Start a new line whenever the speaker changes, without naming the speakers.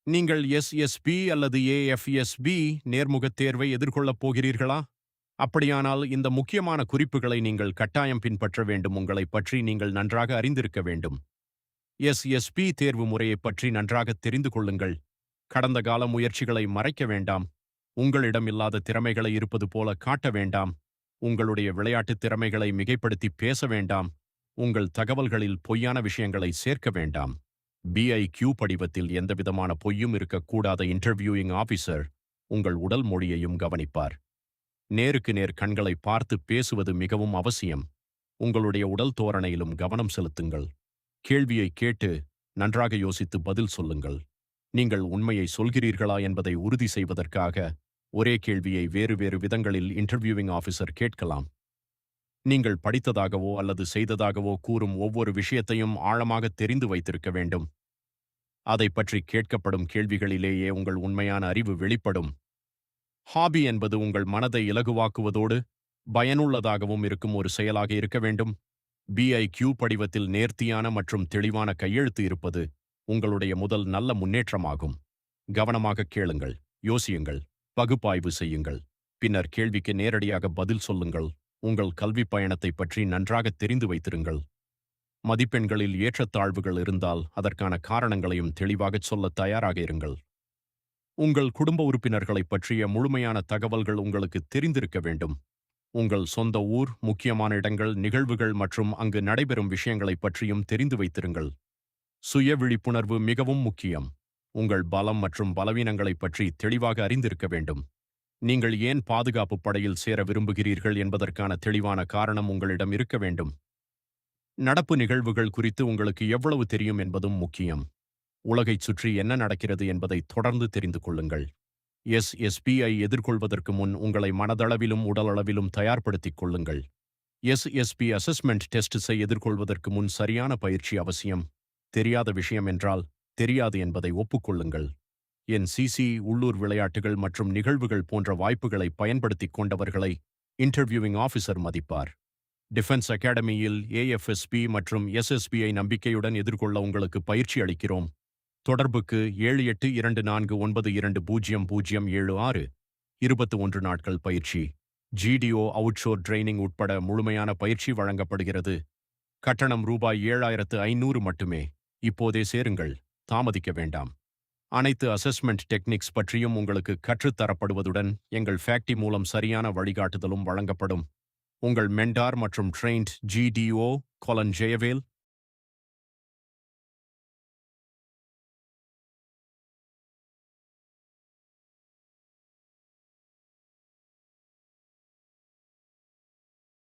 நீங்கள் எஸ்எஸ்பி அல்லது ஏஎஃப்எஸ்பி நேர்முகத் தேர்வை எதிர்கொள்ளப் போகிறீர்களா? அப்படியானால் இந்த முக்கியமான குறிப்புகளை நீங்கள் கட்டாயம் பின்பற்ற வேண்டும். உங்களைப் பற்றி நீங்கள் நன்றாக அறிந்திருக்க வேண்டும். எஸ்எஸ்பி தேர்வு முறையைப் பற்றி நன்றாக தெரிந்து கொள்ளுங்கள். கடந்த கால முயற்சிகளை மறைக்க வேண்டாம். உங்களிடம் இல்லாத திறமைகளை இருப்பது போல காட்ட வேண்டாம். உங்களுடைய விளையாட்டுத் திறமைகளை மிகைப்படுத்தி பேச வேண்டாம். உங்கள் தகவல்களில் பொய்யான விஷயங்களை சேர்க்க வேண்டாம். BIQ படிவத்தில் எந்தவிதமான பொய்யும் இருக்கக்கூடாத இன்டர்வியூயிங் ஆபீசர் உங்கள் உடல் மொழியையும் கவனிப்பார். நேருக்கு நேர் கண்களை பார்த்து பேசுவது மிகவும் அவசியம். உங்களுடைய உடல் தோரணையிலும் கவனம் செலுத்துங்கள். கேள்வியை கேட்டு நன்றாக யோசித்து பதில் சொல்லுங்கள். நீங்கள் உண்மையை சொல்கிறீர்களா என்பதை உறுதி செய்வதற்காக ஒரே கேள்வியை வேறு வேறு விதங்களில் இன்டர்வியூவிங் ஆபீசர் கேட்கலாம். நீங்கள் படித்ததாகவோ அல்லது செய்ததாகவோ கூறும் ஒவ்வொரு விஷயத்தையும் ஆழமாக தெரிந்து வைத்திருக்க வேண்டும். அதை பற்றி கேட்கப்படும் கேள்விகளிலேயே உங்கள் உண்மையான அறிவு வெளிப்படும். ஹாபி என்பது உங்கள் மனதை இலகுவாக்குவதோடு பயனுள்ளதாகவும் இருக்கும் ஒரு செயலாக இருக்க வேண்டும். BIQ படிவத்தில் நேர்த்தியான மற்றும் தெளிவான கையெழுத்து இருப்பது உங்களுடைய முதல் நல்ல முன்னேற்றமாகும். கவனமாக கேளுங்கள், யோசியுங்கள், பகுப்பாய்வு செய்யுங்கள். பின்னர் கேள்விக்கு நேரடியாக பதில் சொல்லுங்கள். உங்கள் கல்வி பயணத்தை பற்றி நன்றாக தெரிந்து வைத்திருங்கள். மதிப்பெண்களில் ஏற்றத்தாழ்வுகள் இருந்தால் அதற்கான காரணங்களையும் தெளிவாகச் சொல்ல தயாராக இருங்கள். உங்கள் குடும்ப உறுப்பினர்களைப் பற்றிய முழுமையான தகவல்கள் உங்களுக்கு தெரிந்திருக்க வேண்டும். உங்கள் சொந்த ஊர், முக்கியமான இடங்கள், நிகழ்வுகள் மற்றும் அங்கு நடைபெறும் விஷயங்களைப் பற்றியும் தெரிந்து வைத்திருங்கள். சுய விழிப்புணர்வு மிகவும் முக்கியம். உங்கள் பலம் மற்றும் பலவீனங்களைப் பற்றி தெளிவாக அறிந்திருக்க வேண்டும். நீங்கள் ஏன் பாதுகாப்பு படையில் சேர விரும்புகிறீர்கள் என்பதற்கான தெளிவான காரணம் உங்களிடம் இருக்க வேண்டும். நடப்பு நிகழ்வுகள் குறித்து உங்களுக்கு எவ்வளவு தெரியும் என்பதும் முக்கியம். உலகைச் சுற்றி என்ன நடக்கிறது என்பதை தொடர்ந்து தெரிந்து கொள்ளுங்கள். SSBஐ எதிர்கொள்வதற்கு முன் உங்களை மனதளவிலும் உடலளவிலும் தயார்படுத்திக் கொள்ளுங்கள். SSB அசஸ்மெண்ட் டெஸ்ட்ஸை எதிர்கொள்வதற்கு முன் சரியான பயிற்சி அவசியம். தெரியாத விஷயம் என்றால் தெரியாது என்பதை ஒப்புக்கொள்ளுங்கள். NCC, உள்ளூர் விளையாட்டுகள் மற்றும் நிகழ்வுகள் போன்ற வாய்ப்புகளை பயன்படுத்திக் கொண்டவர்களை இன்டர்வியூவிங் ஆபீசர் மதிப்பார். டிஃபென்ஸ் அகாடமியில் AFSP மற்றும் SSBஐ நம்பிக்கையுடன் எதிர்கொள்ள உங்களுக்கு பயிற்சி அளிக்கிறோம். தொடர்புக்கு 782492200076. 21 நாட்கள் பயிற்சி. GDO அவுட்ஷோர் ட்ரைனிங் உட்பட முழுமையான பயிற்சி வழங்கப்படுகிறது. கட்டணம் ரூபாய் 7500 மட்டுமே. இப்போதே சேருங்கள், தாமதிக்க வேண்டாம். அனைத்து அசஸ்மெண்ட் டெக்னிக்ஸ் பற்றியும் உங்களுக்கு கற்றுத்தரப்படுவதுடன் எங்கள் ஃபேக்டி மூலம் சரியான வழிகாட்டுதலும் வழங்கப்படும். உங்கள் மென்டார் மற்றும் ட்ரெயின்ட் GDO கொலன் ஜெயவேல்